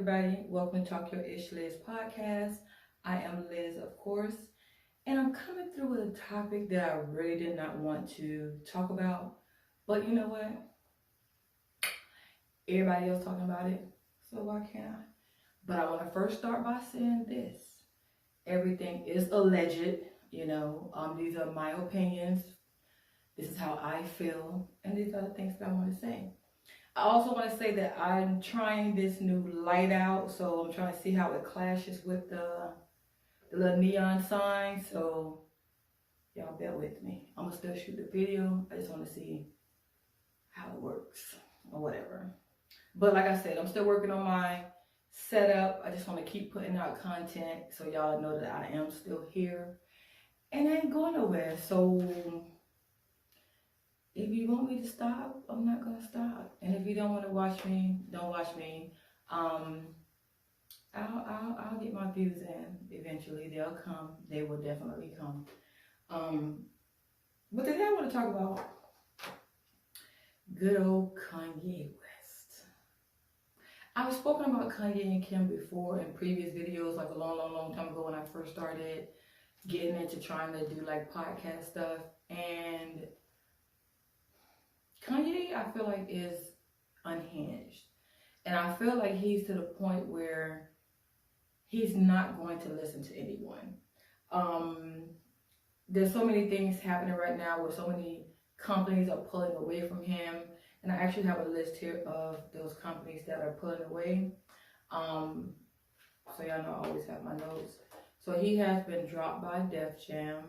everybody? Welcome to Talk Your Ish Liz podcast. I am Liz, of course, and I'm coming through with a topic that I really did not want to talk about. But you know what? Everybody else talking about it, so why can't I? But I want to first start by saying this. Everything is alleged, these are my opinions. This is how I feel, and these are the things that I want to say. I also want to say that I'm trying this new light out, so I'm trying to see how it clashes with the little neon sign. So y'all bear with me. I'm gonna still shoot the video. I just want to see how it works or whatever. But like I said, I'm still working on my setup. I just want to keep putting out content so y'all know that I am still here and I ain't going nowhere. So if you want me to stop, I'm not gonna stop. And if you don't want to watch me, don't watch me. I'll get my views in eventually. They'll come. They will definitely come. But today I want to talk about good old Kanye West. I've spoken about Kanye and Kim before in previous videos, like a long time ago when I first started getting into trying to do like podcast stuff. And Kanye, I feel like, is unhinged. And I feel like he's to the point where he's not going to listen to anyone. There's so many things happening right now where so many companies are pulling away from him. And I actually have a list here of those companies that are pulling away. So y'all know I always have my notes. So he has been dropped by Def Jam.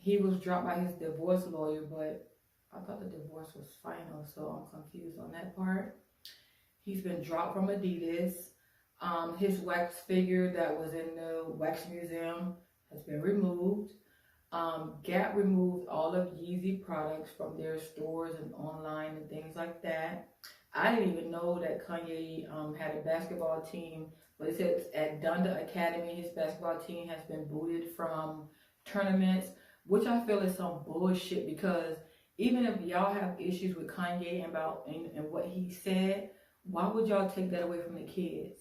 He was dropped by his divorce lawyer, but I thought the divorce was final, so I'm confused on that part. He's been dropped from Adidas. His wax figure that was in the wax museum has been removed. Gap removed all of Yeezy products from their stores and online and things like that. I didn't even know that Kanye had a basketball team, but it says at Donda Academy, his basketball team has been booted from tournaments, which I feel is some bullshit because even if y'all have issues with Kanye and what he said, why would y'all take that away from the kids?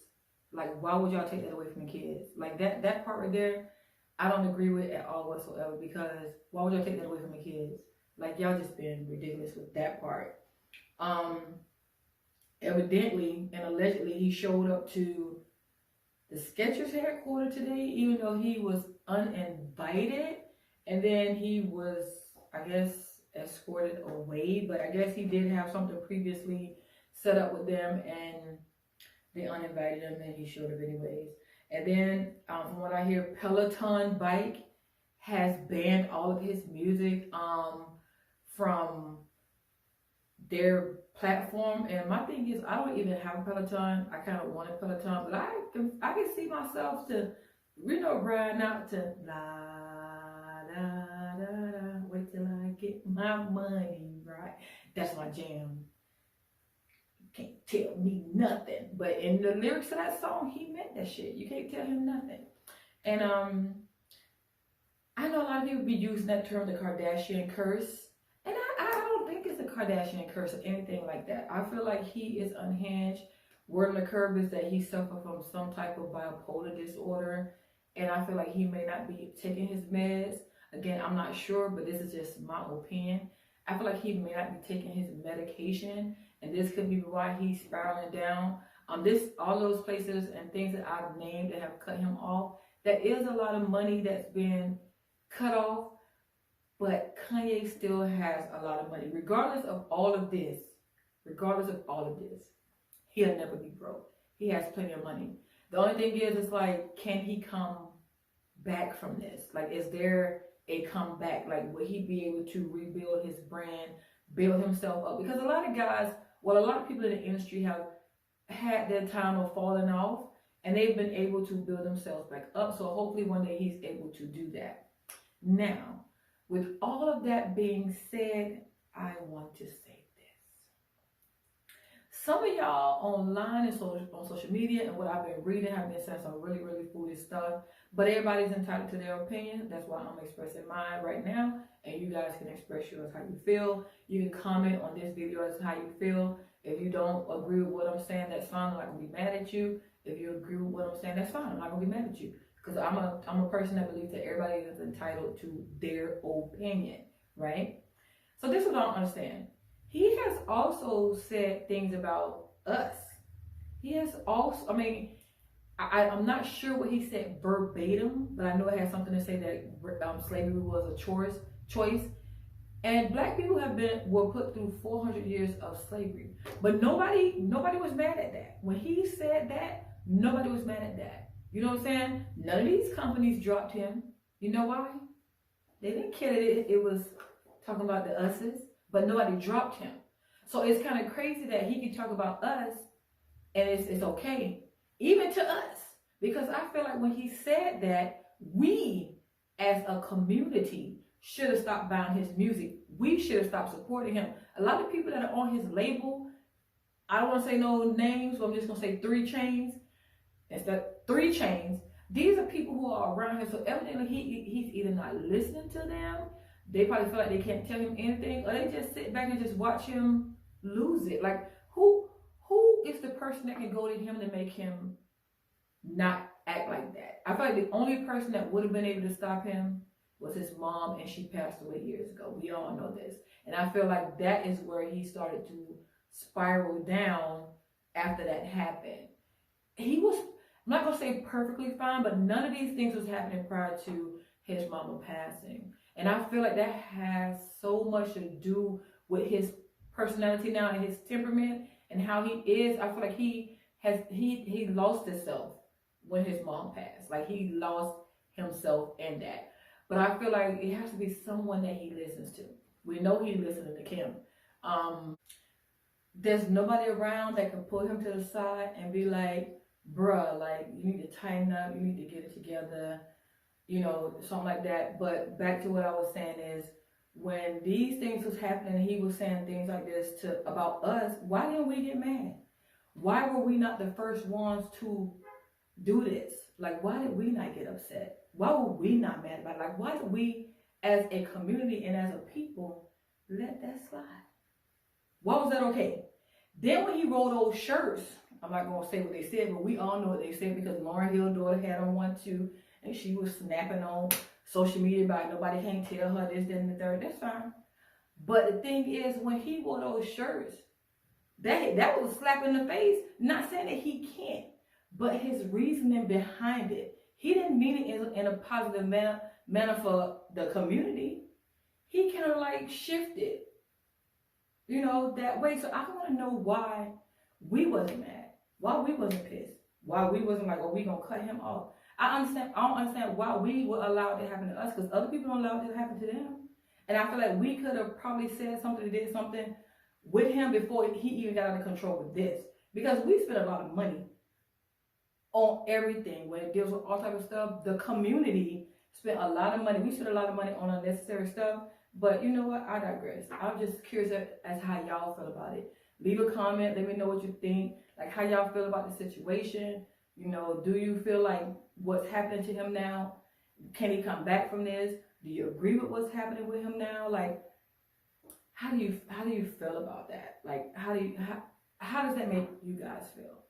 Like, why would y'all take that away from the kids? Like, that part right there, I don't agree with at all whatsoever, because why would y'all take that away from the kids? Like, y'all just been ridiculous with that part. Evidently and allegedly, he showed up to the Skechers headquarters today, even though he was uninvited. And then he was, I guess, escorted away, but I guess he did have something previously set up with them and they uninvited him and he showed up anyways. And then from what I hear, Peleton bike has banned all of his music from their platform. And my thing is, I don't even have a Peloton. I kind of want a Peloton, but I can see myself to, riding out to wait till I get my money, right? That's my jam. You can't tell me nothing. But in the lyrics of that song, he meant that shit. You can't tell him nothing. And I know a lot of people be using that term, the Kardashian curse. And I don't think it's a Kardashian curse or anything like that. I feel like he is unhinged. Word on the curb is that he suffered from some type of bipolar disorder. And I feel like he may not be taking his meds. Again, I'm not sure, but this is just my opinion. I feel like he may not be taking his medication, and this could be why he's spiraling down. All those places and things that I've named that have cut him off, there is a lot of money that's been cut off, but Kanye still has a lot of money. Regardless of all of this, he'll never be broke. He has plenty of money. The only thing is like, can he come back from this? Like, is there a comeback? Like, will he be able to rebuild his brand, build himself up? Because a lot of people in the industry have had their time of falling off, and they've been able to build themselves back up. So hopefully one day he's able to do that. Now, with all of that being said, I want to say this. Some of y'all online and on social media and what I've been reading have been saying some really foolish stuff. But everybody's entitled to their opinion. That's why I'm expressing mine right now. And you guys can express yours how you feel. You can comment on this video as how you feel. If you don't agree with what I'm saying, that's fine. I'm not gonna be mad at you. If you agree with what I'm saying, that's fine. I'm not gonna be mad at you. Because I'm a person that believes that everybody is entitled to their opinion, right? So this is what I don't understand. He has also said things about us. He has also, I mean, I'm not sure what he said verbatim, but I know it has something to say that slavery was a choice. And black people were put through 400 years of slavery, but nobody was mad at that. When he said that, nobody was mad at that. You know what I'm saying? None of these companies dropped him. You know why? They didn't care that it was talking about the us's, but nobody dropped him. So it's kind of crazy that he can talk about us and it's okay, even to us. Because I feel like when he said that, we as a community should have stopped buying his music. We should have stopped supporting him. A lot of people that are on his label, I don't want to say no names, but I'm just going to say 3 Chainz. Instead, 3 Chainz. These are people who are around him. So evidently he's either not listening to them, they probably feel like they can't tell him anything, or they just sit back and just watch him lose it. Like, who is the person that can go to him to make him not act like that? I feel like the only person that would have been able to stop him was his mom, and she passed away years ago. We all know this. And I feel like that is where he started to spiral down after that happened. He was, I'm not going to say perfectly fine, but none of these things was happening prior to his mama passing. And I feel like that has so much to do with his personality now and his temperament and how he is. I feel like he lost himself when his mom passed. Like, he lost himself in that. But I feel like it has to be someone that he listens to. We know he's listening to Kim. There's nobody around that can pull him to the side and be like, bruh, like, you need to tighten up, you need to get it together, you know, something like that. But back to what I was saying is, when these things was happening, he was saying things like this about us, why didn't we get mad? Why were we not the first ones to do this? Like, why did we not get upset? Why were we not mad about it? Like, why did we as a community and as a people let that slide? Why was that okay? Then when he rolled those shirts, I'm not going to say what they said, but we all know what they said because Lauryn Hill's daughter had on one too, and she was snapping on social media about nobody can't tell her this, that, and the third. That's fine. But the thing is, when he wore those shirts, that was a slap in the face. Not saying that he can't, but his reasoning behind it. He didn't mean it in a positive manner for the community. He kind of like shifted, you know, that way. So I want to know why we wasn't mad, why we wasn't pissed, why we wasn't like, oh, we gonna cut him off. I don't understand why we were allowed to happen to us, because other people don't allow it to happen to them. And I feel like we could have probably said something, did something with him before he even got out of control with this, because we spent a lot of money on everything when it deals with all type of stuff. The community spent a lot of money. We spent a lot of money on unnecessary stuff. But you know what? I digress. I'm just curious as how y'all feel about it. Leave a comment. Let me know what you think. Like, how y'all feel about the situation. You know, do you feel like what's happening to him now? Can he come back from this? Do you agree with what's happening with him now? Like, how do you feel about that? Like, how does that make you guys feel?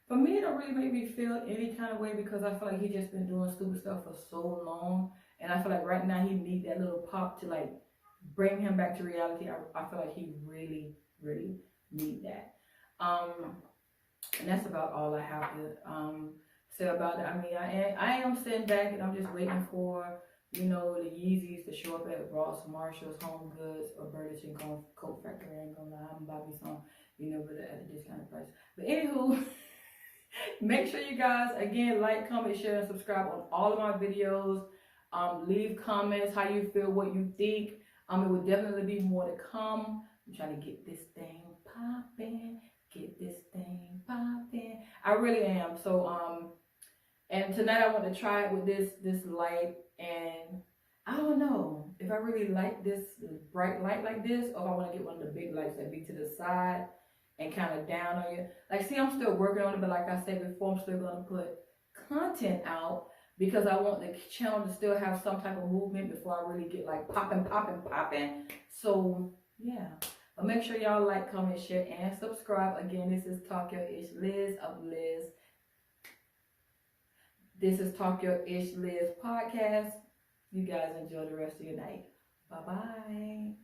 For me, it don't really make me feel any kind of way, because I feel like he's just been doing stupid stuff for so long. And I feel like right now he needs that little pop to like bring him back to reality. I feel like he really, really need that. And that's about all I have to say about it. I mean, I am sitting back and I'm just waiting for, you know, the Yeezys to show up at Ross, Marshalls, Home Goods, or Burlington Coat Factory. I ain't gonna lie, I'm about to buy me some, you know, but at a discounted price. But anywho, make sure you guys, again, like, comment, share, and subscribe on all of my videos. Leave comments, how you feel, what you think. It will definitely be more to come. I'm trying to get this thing popping. Get this thing popping. I really am. So, and tonight I want to try it with this light. And I don't know if I really like this bright light like this, or if I want to get one of the big lights that be to the side and kind of down on you. Like, see, I'm still working on it, but like I said before, I'm still going to put content out, because I want the channel to still have some type of movement before I really get like popping. So yeah, But make sure y'all like, comment, share, and subscribe. Again, this is Talk Your Ish Liz of Liz. This is Talk Your Ish Liz podcast. You guys enjoy the rest of your night. Bye-bye.